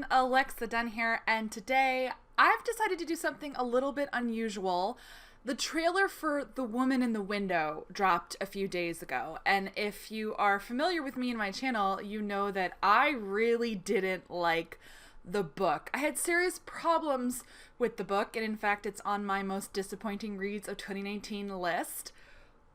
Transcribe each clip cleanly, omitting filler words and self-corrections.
everyone, Alexa Donne here, and today I've decided to do something a little bit unusual. The trailer for The Woman in the Window dropped a few days ago, and if you are familiar with me and my channel, you know that I really didn't like the book. I had serious problems with the book, and in fact it's on my most disappointing reads of 2019 list,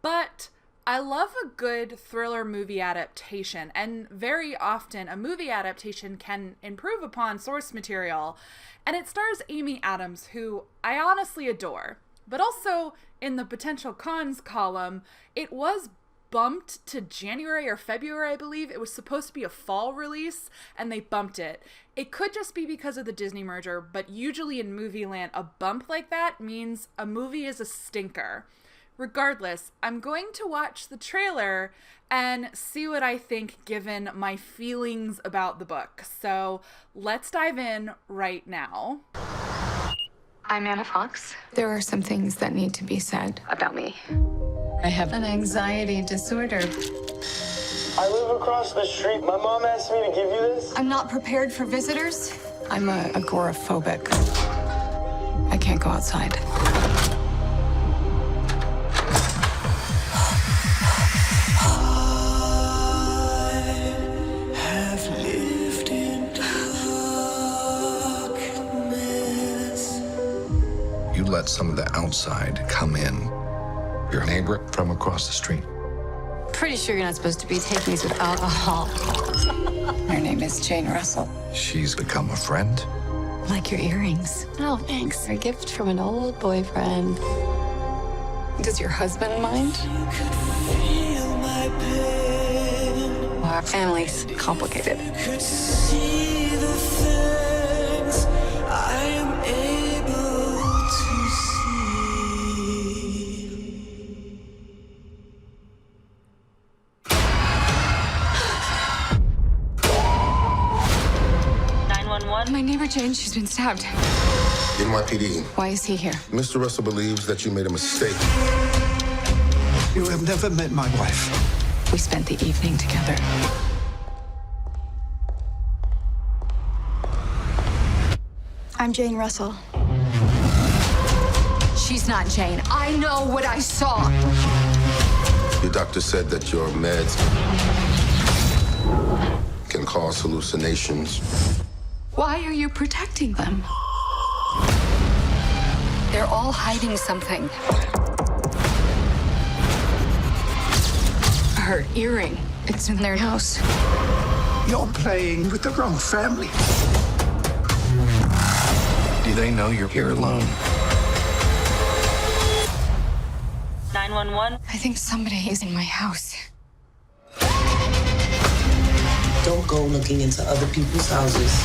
but I love a good thriller movie adaptation, and very often a movie adaptation can improve upon source material, and it stars Amy Adams, who I honestly adore. But also, in the potential cons column, it was bumped to January or February, I believe. It was supposed to be a fall release, and they bumped it. It could just be because of the Disney merger, but usually in movie land, a bump like that means a movie is a stinker. Regardless, I'm going to watch the trailer and see what I think given my feelings about the book. So let's dive in right now. I'm Anna Fox. There are some things that need to be said. About me. I have an anxiety disorder. I live across the street. My mom asked me to give you this. I'm not prepared for visitors. I'm agoraphobic. I can't go outside. You let some of the outside come in. Your neighbor from across the street. Pretty sure you're not supposed to be taking these with alcohol. Her name is Jane Russell. She's become a friend. Like your earrings. Oh, thanks. A gift from an old boyfriend. Does your husband mind? Our family's complicated. My neighbor Jane, she's been stabbed. NYPD. Why is he here? Mr. Russell believes that you made a mistake. You have never met my wife. We spent the evening together. I'm Jane Russell. She's not Jane. I know what I saw. Your doctor said that your meds can cause hallucinations. Why are you protecting them? They're all hiding something. Her earring, it's in their house. You're playing with the wrong family. Do they know you're here alone? 911. I think somebody is in my house. Don't go looking into other people's houses.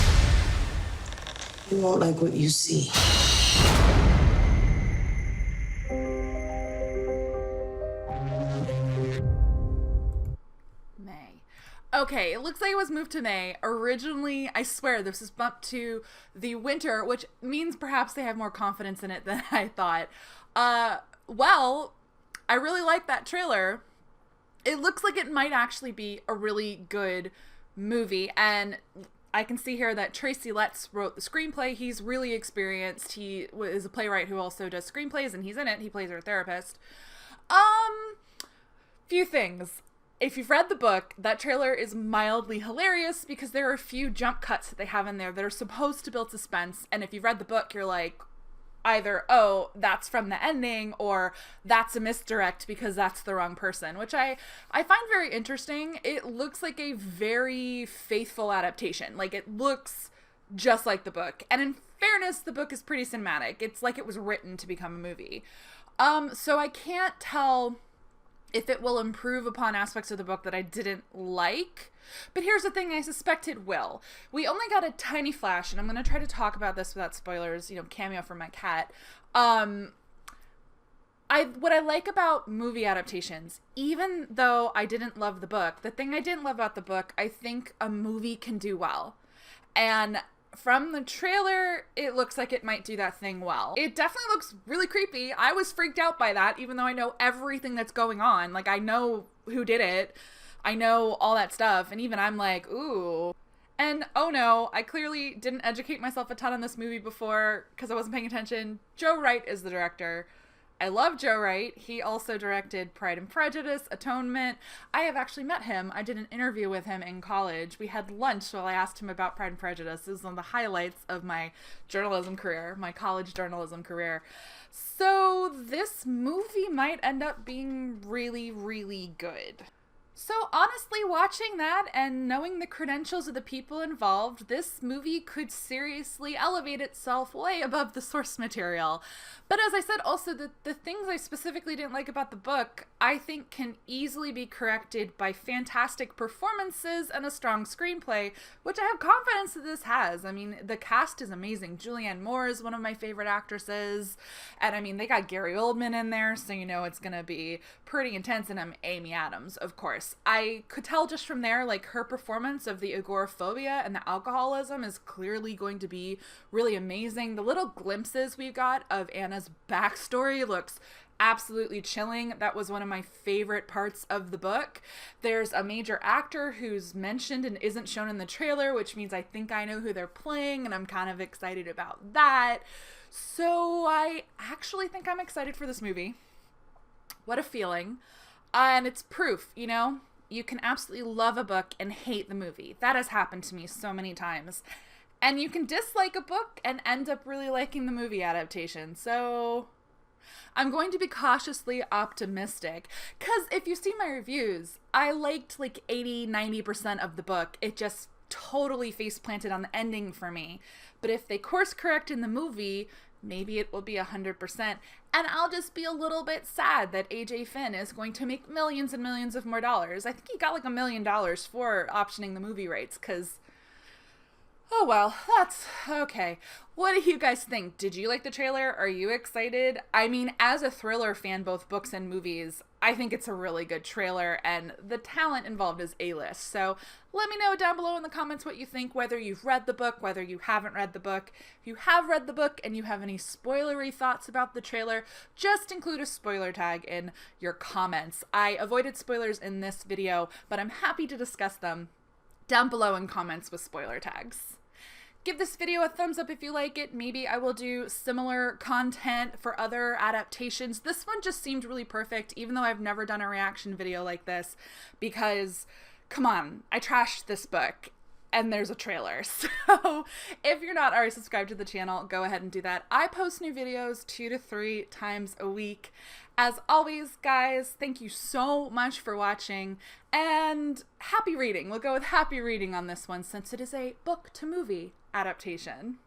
You won't like what you see. May. Okay, it looks like it was moved to May. Originally, I swear, this was bumped to the winter, which means perhaps they have more confidence in it than I thought. Well, I really like that trailer. It looks like it might actually be a really good movie, and I can see here that Tracy Letts wrote the screenplay. He's really experienced. He is a playwright who also does screenplays, and he's in it. He plays her therapist. Few things. If you've read the book, that trailer is mildly hilarious because there are a few jump cuts that they have in there that are supposed to build suspense, and if you've read the book, you're like, either, oh, that's from the ending, or that's a misdirect because that's the wrong person, which I find very interesting. It looks like a very faithful adaptation. Like, it looks just like the book. And in fairness, the book is pretty cinematic. It's like it was written to become a movie. So I can't tell if it will improve upon aspects of the book that I didn't like. But here's the thing, I suspect it will. We only got a tiny flash, and I'm going to try to talk about this without spoilers, you know, cameo from my cat. What I like about movie adaptations, even though I didn't love the book, the thing I didn't love about the book, I think a movie can do well. And from the trailer, it looks like it might do that thing well. It definitely looks really creepy. I was freaked out by that, even though I know everything that's going on. Like, I know who did it. I know all that stuff. And even I'm like, ooh. And oh no, I clearly didn't educate myself a ton on this movie before because I wasn't paying attention. Joe Wright is the director. I love Joe Wright. He also directed Pride and Prejudice, Atonement. I have actually met him. I did an interview with him in college. We had lunch while I asked him about Pride and Prejudice. It was one of the highlights of my journalism career, my college journalism career. So this movie might end up being really, really good. So honestly, watching that and knowing the credentials of the people involved, this movie could seriously elevate itself way above the source material. But as I said, also the things I specifically didn't like about the book, I think can easily be corrected by fantastic performances and a strong screenplay, which I have confidence that this has. I mean, the cast is amazing. Julianne Moore is one of my favorite actresses. And I mean, they got Gary Oldman in there, so you know it's going to be pretty intense. And I'm Amy Adams, of course. I could tell just from there, like, her performance of the agoraphobia and the alcoholism is clearly going to be really amazing. The little glimpses we got of Anna's backstory looks absolutely chilling. That was one of my favorite parts of the book. There's a major actor who's mentioned and isn't shown in the trailer, which means I think I know who they're playing, and I'm kind of excited about that. So I actually think I'm excited for this movie. What a feeling. And it's proof, you know? You can absolutely love a book and hate the movie. That has happened to me so many times. And you can dislike a book and end up really liking the movie adaptation. So I'm going to be cautiously optimistic. Because if you see my reviews, I liked like 80-90% of the book. It just totally face planted on the ending for me. But if they course correct in the movie, maybe it will be 100%. And I'll just be a little bit sad that AJ Finn is going to make millions and millions of more dollars. I think he got like $1 million for optioning the movie rights, because, oh well, that's okay. What do you guys think? Did you like the trailer? Are you excited? I mean, as a thriller fan, both books and movies, I think it's a really good trailer, and the talent involved is A-list. So let me know down below in the comments what you think, whether you've read the book, whether you haven't read the book. If you have read the book and you have any spoilery thoughts about the trailer, just include a spoiler tag in your comments. I avoided spoilers in this video, but I'm happy to discuss them down below in comments with spoiler tags. Give this video a thumbs up if you like it. Maybe I will do similar content for other adaptations. This one just seemed really perfect, even though I've never done a reaction video like this, because, come on, I trashed this book and there's a trailer. So if you're not already subscribed to the channel, go ahead and do that. I post new videos 2 to 3 times a week. As always, guys, thank you so much for watching, and happy reading. We'll go with happy reading on this one since it is a book to movie adaptation.